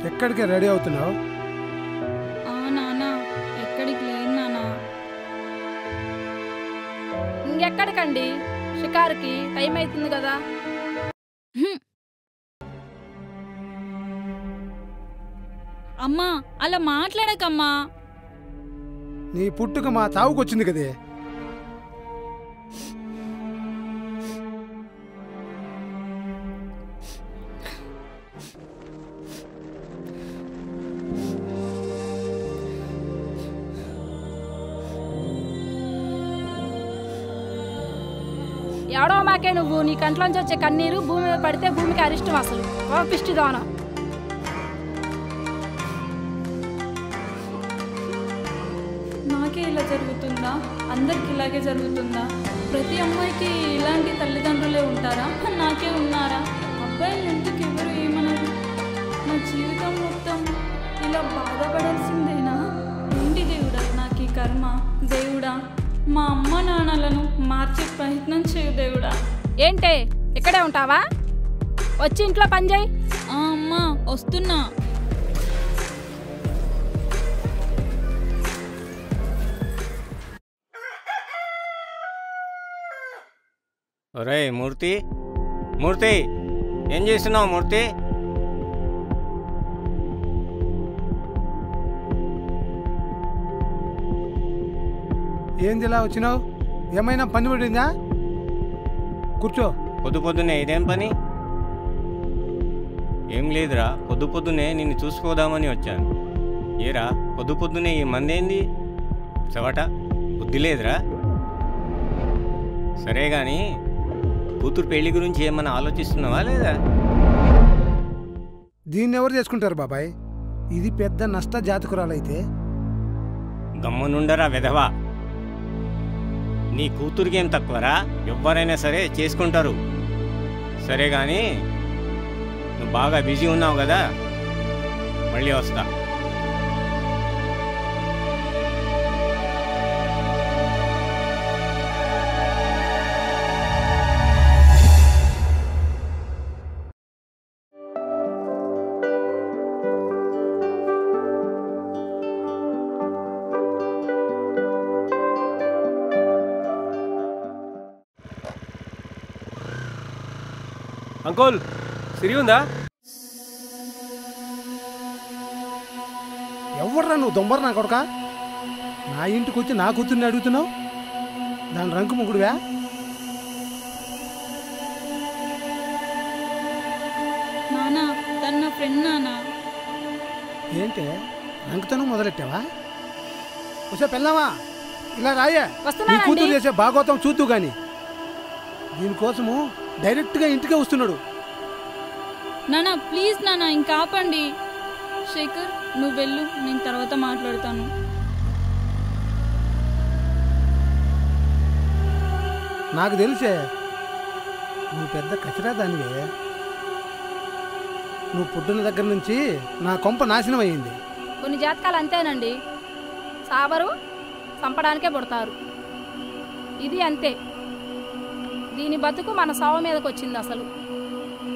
ఎక్కడికి రెడీ అవుతున్నావు? నాన్న ఎక్కడికి లేదు నాన్న. ఇంకెక్కడికండి? షికారుకి టైం అవుతుంది కదా. అమ్మా అలా మాట్లాడకమ్మా. నీ పుట్టుక మా తావుకొచ్చింది కదే. ఎవడో మాకే నువ్వు. నీ కంట్లోంచి వచ్చే కన్నీరు భూమి మీద పడితే భూమికి అరిష్టం. అసలు కోపిష్టి దాన. నాకే ఇలా జరుగుతుందా? అందరికి ఇలాగే జరుగుతుందా? ప్రతి అమ్మాయికి ఇలాంటి తల్లిదండ్రులే ఉంటారా? నాకే ఉన్నారా? అబ్బాయిలు ఎందుకు ఎవరు ఏమనరు? నా జీవితం మొత్తం ఇలా బాధపడాల్సిందేనా? ఏంటి దేవుడా నాకు ఈ కర్మ? దేవుడా మా అమ్మ నాన్నలను మార్చే ప్రయత్నం చేయు దేవుడా. ఏంటే ఇక్కడే ఉంటావా? వచ్చి ఇంట్లో పని చేయి. అమ్మా వస్తున్నా. ఒరే మూర్తి, మూర్తి ఏం చేస్తున్నావు మూర్తి? ఏంది ఇలా వచ్చినావు? ఏమైనా పని పడిందా? కూర్చో. పొద్దునే ఇదేం పని? ఏం లేదురా, పొద్దునే నిన్ను చూసుకోదామని వచ్చాను. ఏరా పొద్దునే ఈ మందేంది? చవట బుద్ధి లేదురా. సరే గాని కూతురు పెళ్లి గురించి ఏమన్నా ఆలోచిస్తున్నావా లేదా? దీన్ని ఎవరు చేసుకుంటారు బాబాయ్? ఇది పెద్ద నష్ట జాతకురాలైతే. గమ్మునుండరా వెధవా. నీ కూతురికి ఏం తక్కువరా? ఎవరైనా సరే చేసుకుంటారు. సరే కానీ నువ్వు బాగా బిజీ ఉన్నావు కదా, మళ్ళీ వస్తా. అంకుల్ సిరి ఉందా? ఎవర్రా నువ్వు దొంబరు నా కొడుక? నా ఇంటికి వచ్చి నా కూతుర్ని అడుగుతున్నావు? దాని రంకు ముగ్గుడువా? నానా తన నా ఫ్రెండ్ నానా. ఏంటే రంకుతనం మొదలెట్టావా? వస్తే పెళ్ళావా ఇలా రాయే. నీ కూతురు చేసే భాగవతం చూద్దు గాని దీనికోసము డైరెక్ట్గా ఇంటికే వస్తున్నాడు. నానా ప్లీజ్ నానా ఇంకా ఆపండి. శేఖర్ నువ్వు వెళ్ళు, నేను తర్వాత మాట్లాడతాను. నాకు తెలిసే నువ్వు పెద్ద కచరా దానివే. నువ్వు పుట్టిన దగ్గర నుంచి నా కొంప నాశనం అయ్యింది. కొన్ని జాతకాలు అంతేనండి, సావరు చంపడానికే పుడతారు. ఇది అంతే. దీని బతుకు మన సావ మీదకి వచ్చింది. అసలు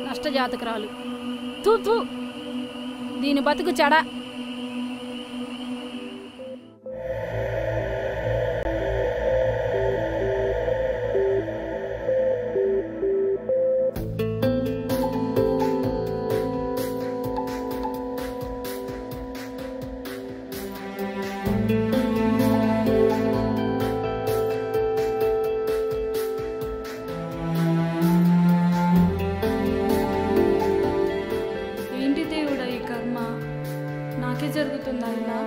నష్టజాతకురాలు. తూ తూ దీని బతుకు చెడ. జరుగుతుందా ఇలా?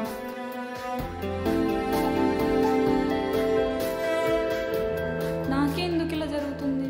నాకెందుకు ఇలా జరుగుతుంది?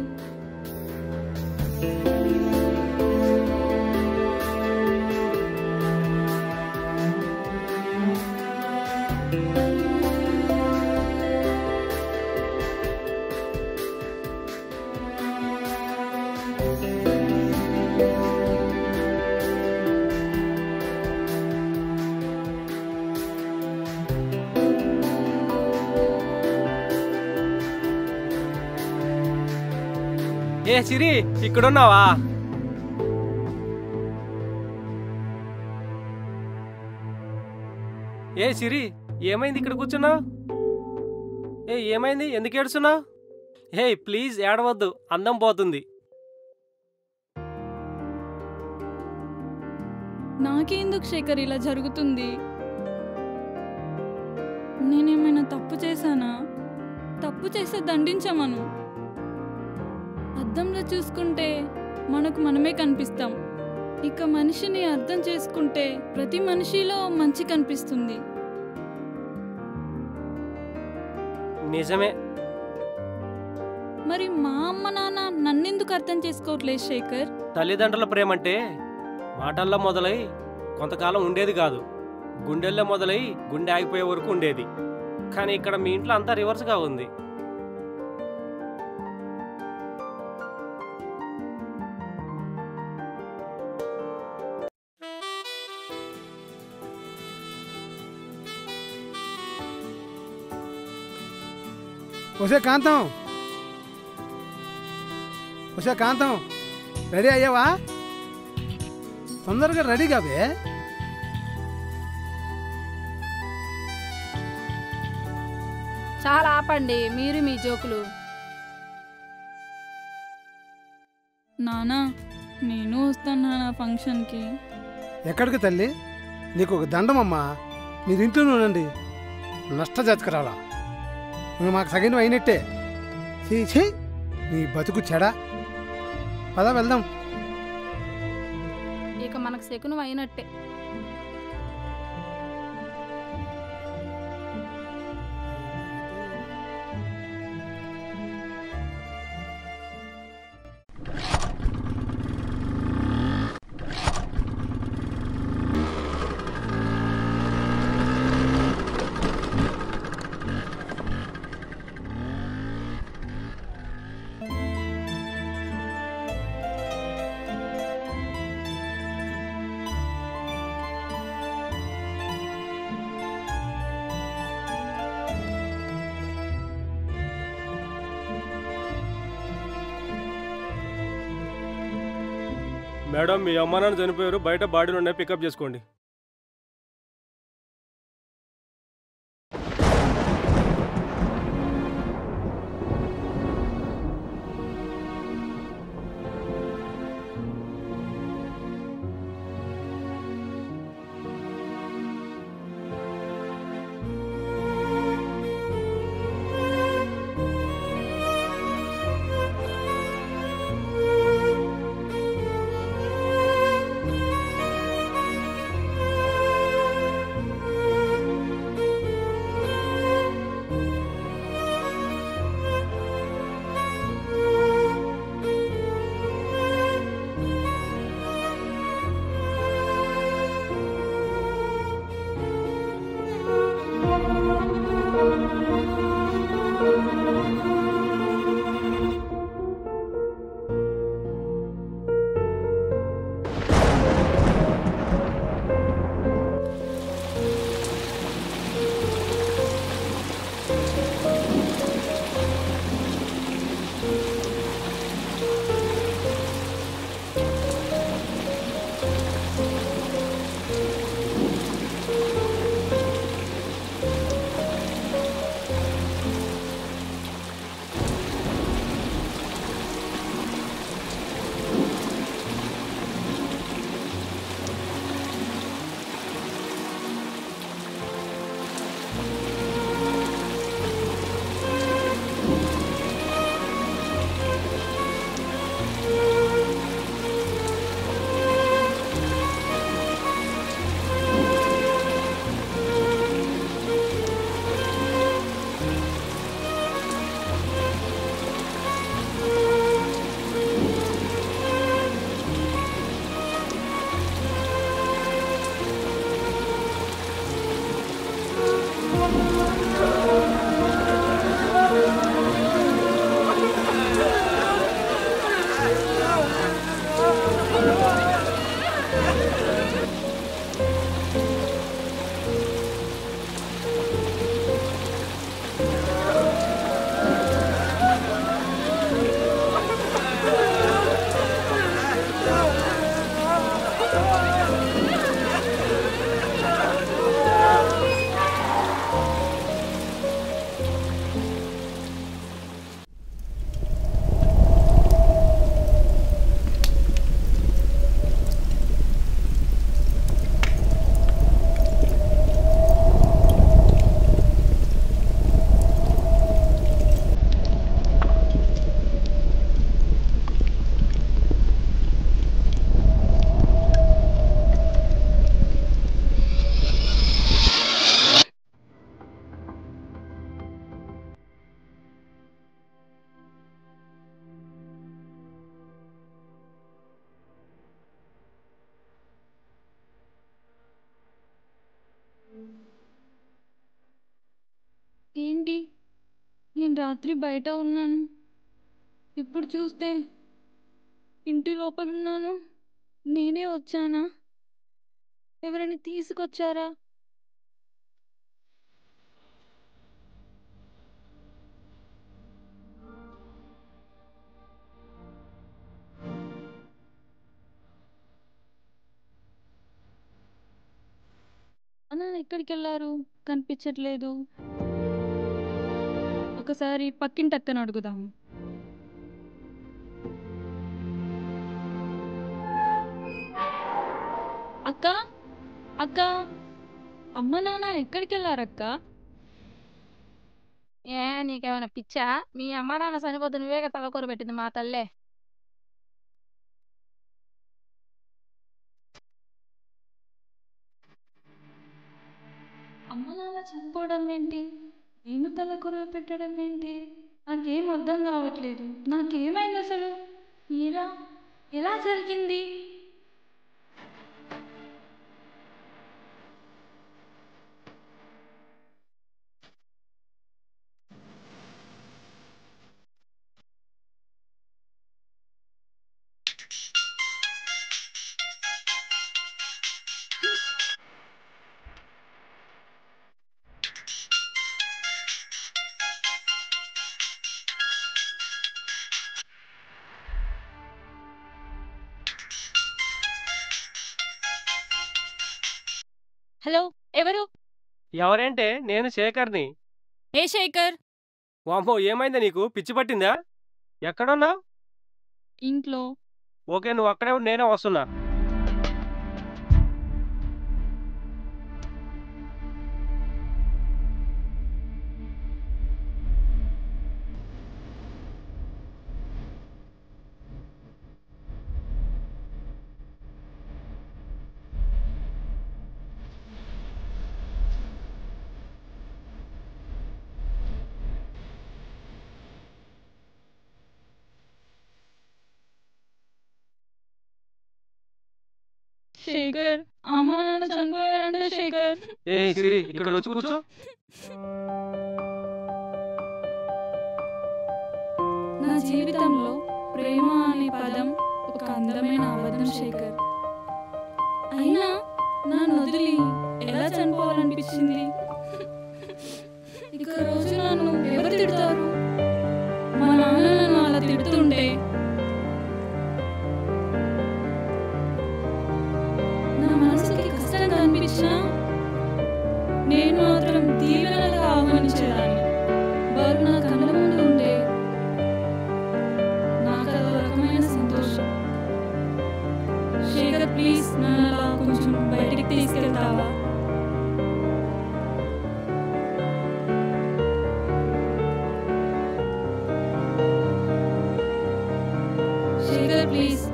ఏ సిరి ఇక్కడున్నావా? ఏ సిరి, ఏమైంది ఇక్కడ కూర్చున్నావు? ఏమైంది, ఎందుకు ఏడుస్తున్నావు? ప్లీజ్ ఏడవద్దు, అందం పోతుంది. నాకెందుకు శేఖర్ ఇలా జరుగుతుంది? నేనేమైనా తప్పు చేశానా? తప్పు చేస్తే దండించమను. అద్దంలో చూసుకుంటే మనకు మనమే కనిపిస్తాం. ఇక మనిషిని అర్థం చేసుకుంటే ప్రతి మనిషిలో మంచి కనిపిస్తుంది. నిజమే. మరి మా అమ్మ నాన్న నన్నెందుకు అర్థం చేసుకోవట్లేదు శేఖర్? తల్లిదండ్రుల ప్రేమంటే మాటల్లో మొదలై కొంతకాలం ఉండేది కాదు, గుండెల్లో మొదలై గుండె ఆగిపోయే వరకు ఉండేది. కానీ ఇక్కడ మీ ఇంట్లో అంతా రివర్స్గా ఉంది. వసే కాంతం, రెడీ అయ్యావా? తొందరగా రెడీ కావే. చాలా ఆపండి మీరు మీ జోకులు. నానా, నేను వస్తాను నాన్న ఫంక్షన్కి. ఎక్కడికి తల్లి? నీకు ఒక దండమమ్మా. మీరు ఇంట్లోనే ఉండండి, నష్టజాతకరాలా. నువ్వు మాకు సగం అయినట్టే. చీ, నీ బతుకు చెడా. పదా వెళ్దాం. ఇక మనకు శకునం అయినట్టే. మేడం, మీ అమ్మ నాన్న చనిపోయారు, బయట బాడీలు ఉన్నాయి, పికప్ చేసుకోండి. నేను రాత్రి బయట ఉన్నాను, ఇప్పుడు చూస్తే ఇంటి లోపల ఉన్నాను. నేనే వచ్చానా? ఎవరైనా తీసుకొచ్చారా? అన్న ఎక్కడికి వెళ్ళారు? కనిపించట్లేదు. ఒకసారి పక్కింటి అక్కని అడుగుదాం. అక్క, అక్క, అమ్మ నాన్న ఎక్కడికి వెళ్ళారక్క? ఏ నీకేమైనా పిచ్చా? మీ అమ్మ నాన్న చనిపోతే నువ్వేగా తలకూర పెట్టింది మా తల్లే. అమ్మ నాన్న చనిపోవడం ఏంటి, నేను తలకూర పెట్టడం ఏంటి? నాకేం అర్థం కావట్లేదు. నాకేమైంది అసలు? ఎలా ఎలా జరిగింది? హలో, ఎవరు? ఎవరేంటే? నేను శేఖర్ని. ఏ శేఖర్? వామ్మో, ఏమైందా నీకు? పిచ్చి పట్టిందా? ఎక్కడున్నావు? ఇంట్లో. ఓకే, నువ్వు అక్కడే ఉండు, నేనే వస్తున్నా. శేఖర్, అమ్మ నాన్న చనిపోయారంట శేఖర్. ఏ సిరి, ఇక్కడ వచ్చి కూర్చో. నా జీవితంలో ప్రేమ అనే పదం ఒక అందమైన అబద్ధం శేఖర్. అయినా నన్ను వదిలి ఎలా చనిపోవాలనిపించింది? ఇక రోజు నన్ను ఎవరు తిడతారు? మా నాన్న నన్ను అలా తిడుతుంటే నా మనసుకి కష్టంగా అనిపించినా నేను మాత్రం దీవెనగా ఆహ్వానించేదాన్ని. వారు నా కళ్ళ ముందు ఉంటే నాకు అదో రకమైన సంతోషం. శేఖర్, ప్లీజ్ నన్ను అలా కొంచెం బయటికి తీసుకెళ్తావా? శేఖర్, ప్లీజ్.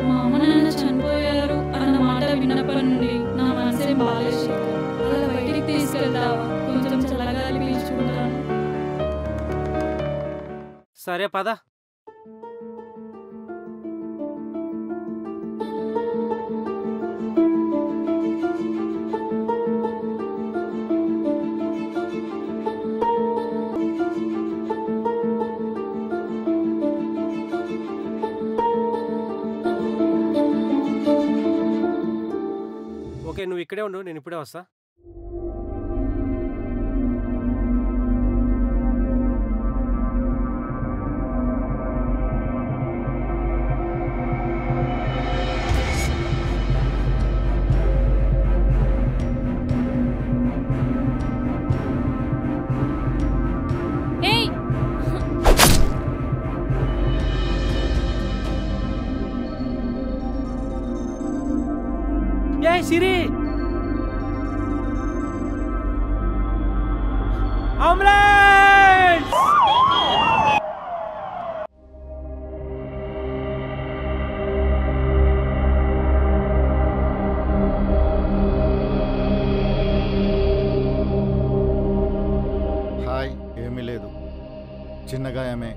మా అమ్మ నాన్న చనిపోయారు అన్న మాట విన్నప్పటి నుండి నా మనసేం బాగాలేదు శేఖర్. అలా బయటికి తీసుకెళ్తావా? కొంచెం చల్లగాలి పీల్చుకుంటాను. సరే పద. ఓకే, నువ్వు ఇక్కడే ఉండు, నేను ఇప్పుడే వస్తా. ఏయ్, ఏ సిరి, అంబులెన్స్! హాయ్, ఏమీ లేదు, చిన్న గాయమే,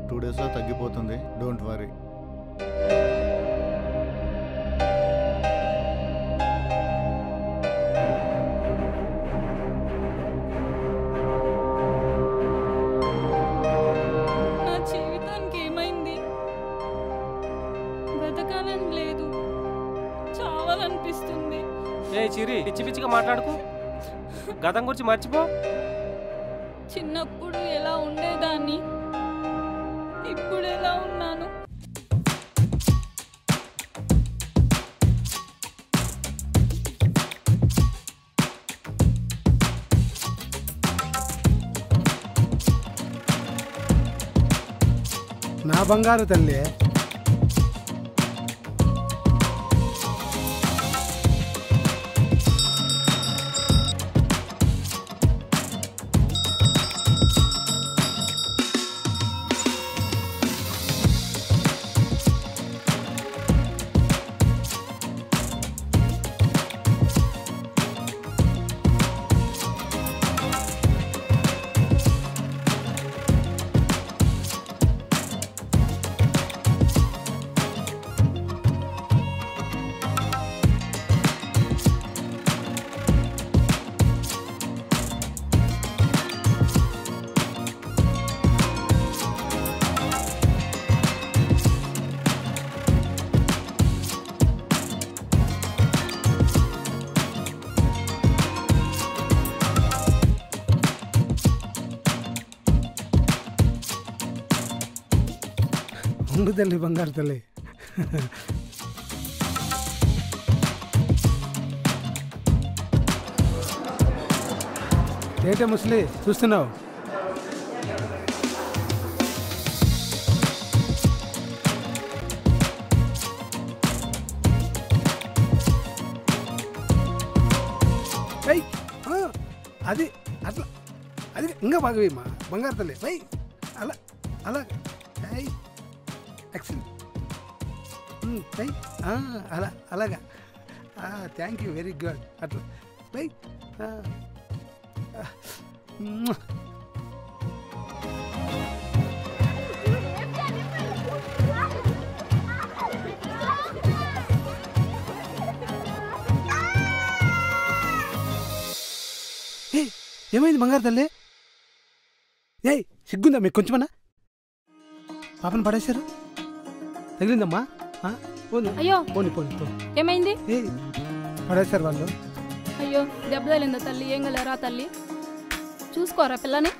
2 డేస్లో తగ్గిపోతుంది, డోంట్ వరీ. బ్రతకాలని లేదు, చావాలనిపిస్తుంది. ఏ చిరి, పిచ్చి పిచ్చిగా మాట్లాడుకో, గతం గురించి మర్చిపో. చిన్నప్పుడు ఎలా ఉండేదాన్ని, ఇప్పుడు ఎలా ఉన్నాను. నా బంగారు తల్లి, ఉండు తల్లి, బంగారు తల్లి. ఏంటే ముసలి చూస్తున్నావు? అది అట్లా, అది ఇంకా బాగా వేయమ్మా బంగారు తల్లి. అలా అలా ఎక్సలెంట్. అలా అలాగా. Thank you, very good. అట్లా ఏమైంది బంగారు తల్లి? ఏయ్ సిగ్గుందా మీకు కొంచెమన్నా? పాపను పడేశారు, తగిలిందమ్మా. అయ్యో పోనీ పోనీ పో. ఏమైంది? ఏ పడేశారు వాళ్ళు. అయ్యో దెబ్బ తగిలిందా తల్లి? ఏం గలేరా తల్లి? చూసుకోరా పిల్లని.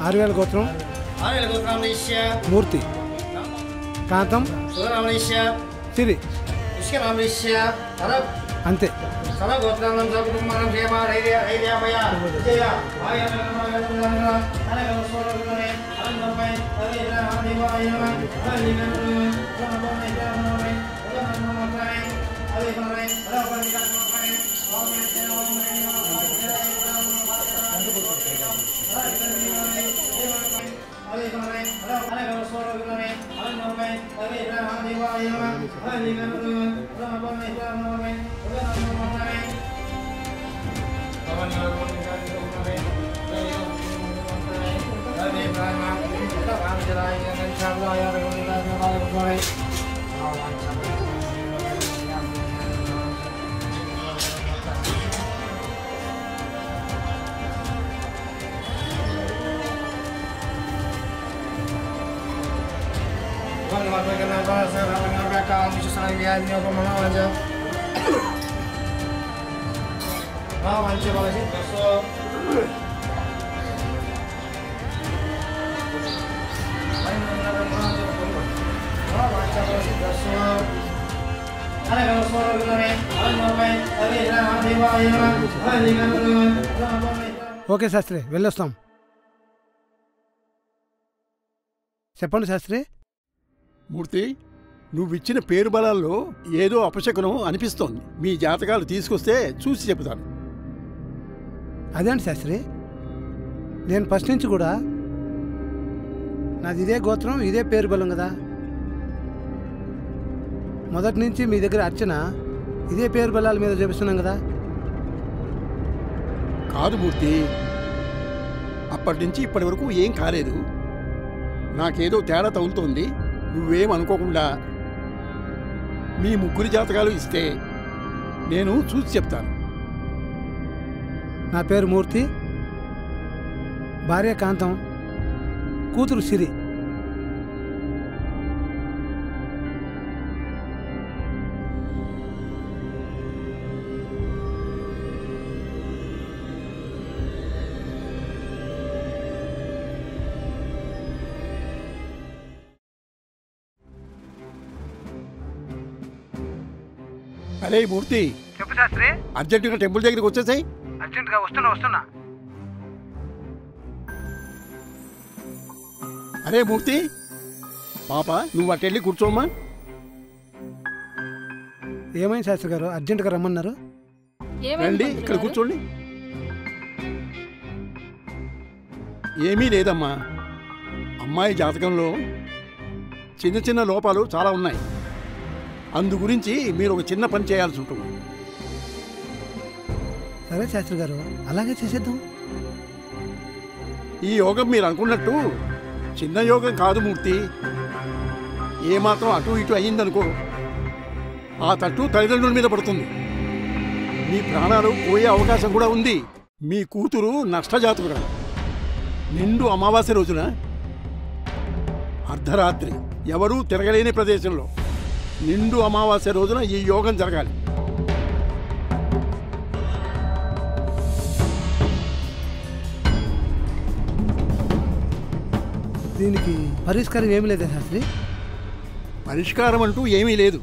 ఆరువేల గోత్రం మూర్తి కాంతం సిరి అంతే. ఓకే శాస్త్రి, వెళ్ళొస్తాం. చెప్పండి శాస్త్రి. మూర్తి, నువ్విచ్చిన పేరు బలాల్లో ఏదో అపశకునం అనిపిస్తోంది. మీ జాతకాలు తీసుకొస్తే చూసి చెబుతాను. అదేంటి శాస్త్రి, నేను ఫస్ట్ నుంచి కూడా నాది ఇదే గోత్రం, ఇదే పేరు బలం కదా. మొదటి నుంచి మీ దగ్గర అర్చన ఇదే పేరు బలాల మీద చూపిస్తున్నాం కదా. కాదు మూర్తి, అప్పటి నుంచి ఇప్పటి వరకు ఏం కాలేదు. నాకేదో తేడా తగులుతోంది. నువ్వేం అనుకోకుండా మీ ముగ్గురి జాతకాలు ఇస్తే నేను చూసి చెప్తాను. నా పేరు మూర్తి, భార్య కాంతం, కూతురు సిరి. అరే మూర్తి, చెప్పు శాస్త్రి. అర్జెంటుగా టెంపుల్ దగ్గరికి వచ్చేసాయి. అర్జెంటుగా వస్తున్నా. అరే మూర్తి పాప, నువ్వు అటెళ్ళి కూర్చోమ్మా. ఏమైంది శాస్త్రి గారు, అర్జెంటుగా రమ్మన్నారు? రండి, ఇక్కడ కూర్చోండి. ఏమీ లేదమ్మా, అమ్మాయి జాతకంలో చిన్న చిన్న లోపాలు చాలా ఉన్నాయి. అందు గురించి మీరు ఒక చిన్న పని చేయాల్సి ఉంటుంది. సరే శాస్త్రి గారు, అలాగే చేసేద్దాం. ఈ యోగం మీరు అనుకున్నట్టు చిన్న యోగం కాదు మూర్తి. ఏమాత్రం అటు ఇటు అయ్యిందనుకో, ఆ తట్టు తల్లిదండ్రుల మీద పడుతుంది. మీ ప్రాణాలు పోయే అవకాశం కూడా ఉంది. మీ కూతురు నష్టజాతకురాలు. నిండు అమావాస్య రోజున అర్ధరాత్రి ఎవరూ తిరగలేని ప్రదేశంలో నిండు అమావాస్య రోజున ఈ యోగం జరగాలి. దీనికి పరిష్కారం ఏమి లేదా శాస్త్రి? పరిష్కారం అంటూ ఏమీ లేదు.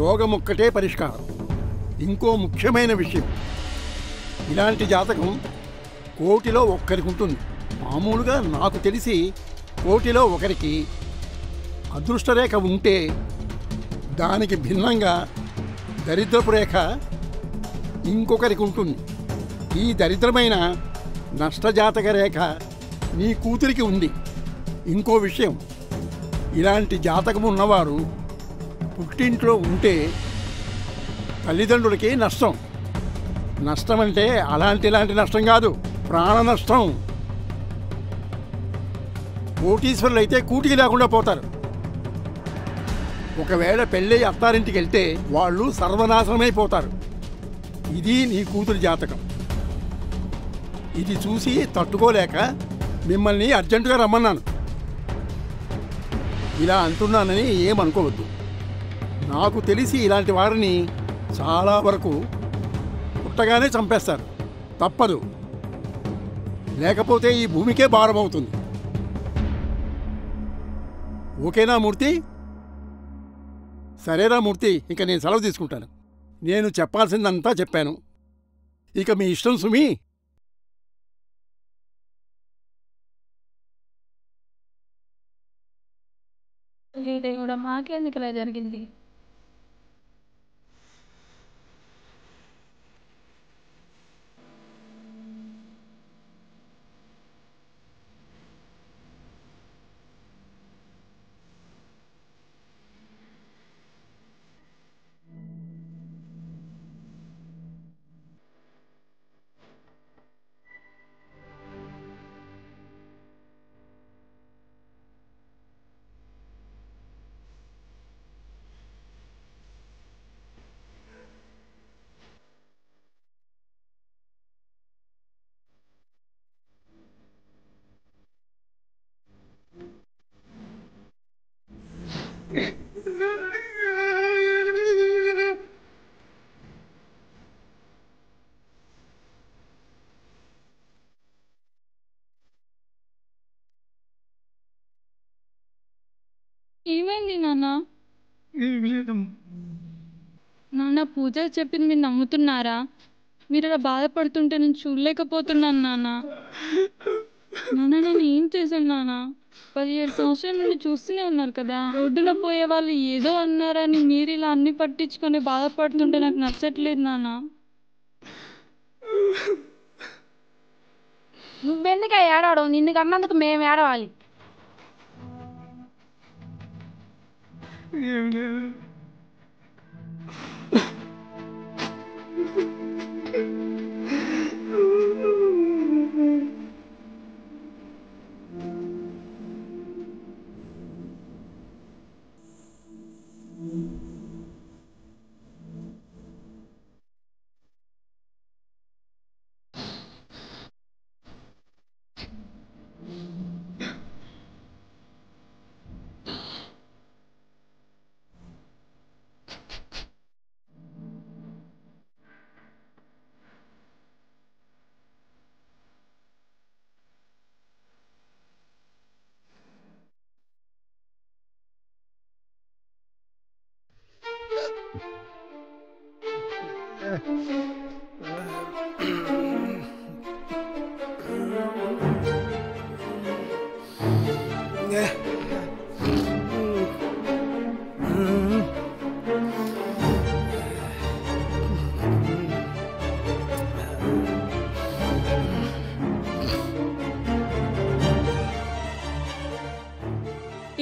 యోగం ఒక్కటే పరిష్కారం. ఇంకో ముఖ్యమైన విషయం, ఇలాంటి జాతకం కోటిలో ఒక్కరికి ఉంటుంది. మామూలుగా నాకు తెలిసి కోటిలో ఒకరికి అదృష్టరేఖ ఉంటే దానికి భిన్నంగా దరిద్రపు రేఖ ఇంకొకరికి ఉంటుంది. ఈ దరిద్రమైన నష్టజాతక రేఖ నీ కూతురికి ఉంది. ఇంకో విషయం, ఇలాంటి జాతకం ఉన్నవారు పుట్టింట్లో ఉంటే తల్లిదండ్రులకి నష్టం. నష్టం అంటే ఇలాంటి నష్టం కాదు, ప్రాణ నష్టం. కోటీశ్వరులు అయితే కూటికి లేకుండా పోతారు. ఒకవేళ పెళ్ళి అత్తారింటికి వెళ్తే వాళ్ళు సర్వనాశనమైపోతారు. ఇది నీ కూతురి జాతకం. ఇది చూసి తట్టుకోలేక మిమ్మల్ని అర్జెంటుగా రమ్మన్నాను. ఇలా అంటున్నానని ఏమనుకోవద్దు. నాకు తెలిసి ఇలాంటి వారిని చాలా వరకు పుట్టగానే చంపేస్తారు. తప్పదు, లేకపోతే ఈ భూమికే భారం అవుతుంది. ఓకేనా మూర్తి? సరేనా మూర్తి, ఇక నేను సెలవు తీసుకుంటాను. నేను చెప్పాల్సిందంతా చెప్పాను. ఇక మీ ఇష్టం సుమి. దేవుడా, మాకెందుకు ఇలా జరిగింది? ఏమైంది నాన్న? నాన్న, పూజ చెప్పింది మీరు నమ్ముతున్నారా? మీరు అలా బాధపడుతుంటే నేను చూడలేకపోతున్నాను నాన్న. నాన్న, నేను ఏం చేశాను నాన్న? 17 సంవత్సరాల నుండి చూస్తూనే ఉన్నారు కదా. రోడ్డులో పోయే వాళ్ళు ఏదో అన్నారని మీరు ఇలా అన్ని పట్టించుకొని బాధపడుతుంటే నాకు నచ్చట్లేదు నాన్న. నువ్వెందుకు ఏడవడం? నిన్ను కన్నందుకు మేము ఏడవాలి.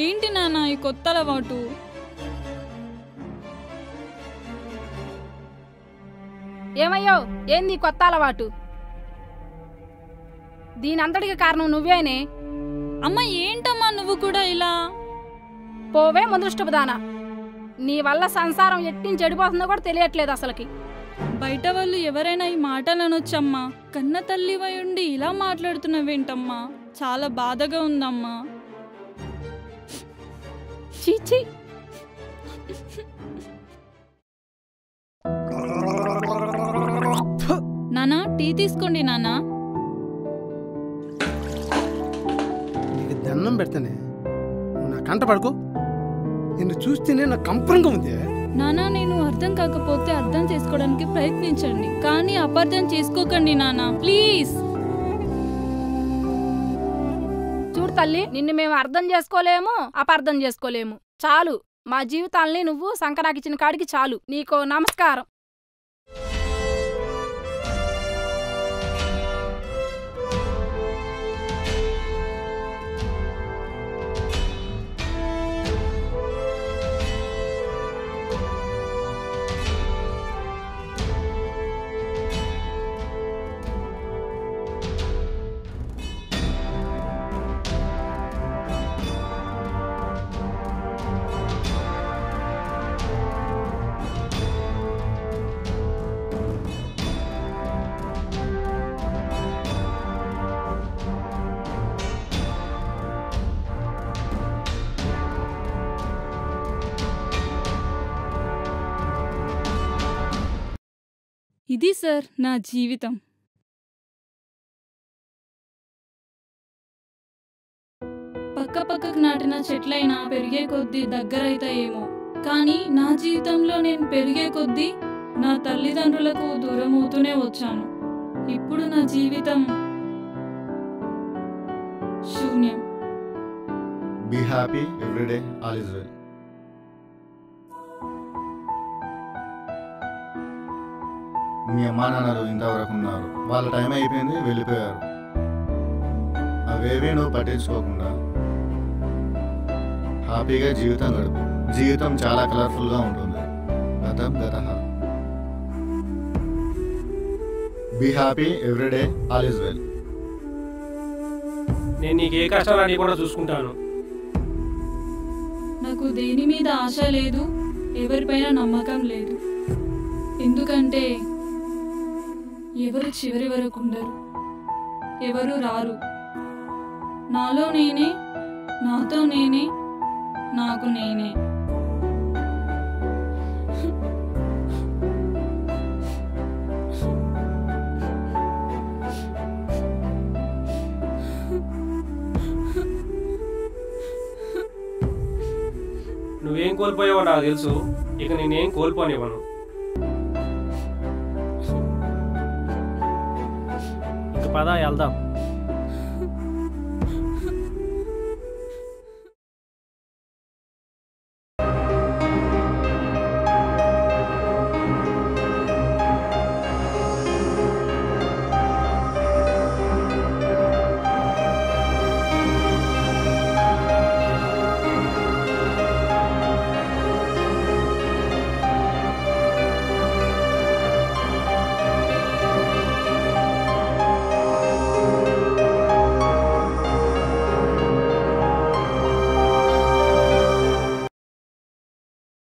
ఏంటి నాన్న ఈ కొత్త అలవాటు? ఏమయ్యో, ఏంది కొత్త అలవాటు? దీనంతటికి కారణం నువ్వేనే. అమ్మ ఏంటమ్మా నువ్వు కూడా ఇలా? పోవే ముదృష్టపుదానా, నీ వల్ల సంసారం ఎట్టించి చెడిపోతుందో కూడా తెలియట్లేదు అసలుకి. బయట వాళ్ళు ఎవరైనా ఈ మాటలు అనొచ్చమ్మా. కన్న తల్లివై ఉండి ఇలా మాట్లాడుతున్నావేంటమ్మా? చాలా బాధగా ఉందమ్మా. చీచి, నానా టీ తీసుకోండి నానా. నీకు దండం పెడతానే, నువ్వు నా కంట పడుకో. నిన్ను చూస్తేనే నాకు కంపరంగా ఉంది. నానా నేను అర్థం కాకపోతే అర్థం చేసుకోవడానికి ప్రయత్నించండి, కానీ అపార్థం చేసుకోకండి నానా, ప్లీజ్. చూడు తల్లి, నిన్ను మేము అర్థం చేసుకోలేము, అపార్థం చేసుకోలేము. చాలు, మా జీవితాల్ని నువ్వు సంకనాకిచ్చిన కాడికి చాలు. నీకో నమస్కారం. ఇది సార్ నా జీవితం. పక్కకు నాటిన చెట్లైనా పెరిగే కొద్దీ దగ్గరైతాయేమో, కానీ నా జీవితంలో నేను పెరిగే కొద్దీ నా తల్లిదండ్రులకు దూరమవుతూనే వచ్చాను. ఇప్పుడు నా జీవితం శూన్యం. Be happy everyday, all is well. మీ అమ్మా నాన్నలు ఇంతవరకు ఉన్నారు, వాళ్ళ టైం అయిపోయింది, వెళ్ళిపోయారు. అవేవీ నువ్వు పట్టించుకోకుండా హ్యాపీగా జీవితం గడుపు. జీవితం చాలా కలర్ఫుల్గా ఉంటుంది. గతం గతః. Be happy everyday, all is well. నేను నీకు ఏ కష్టం రానికుండా చూసుకుంటాను. నాకు దేని మీద ఆశ లేదు, ఎవరిపైన నమ్మకం లేదు. ఎందుకంటే ఎవరు చివరి వరకు ఉండరు, ఎవరు రారు. నాలో నేనే, నాతో నేనే, నాకు నేనే. నువ్వేం కోల్పోయావో నాకు తెలుసు, ఇక నేనేం కోల్పోనివ్వను. ఇక పద వెళ్దాం.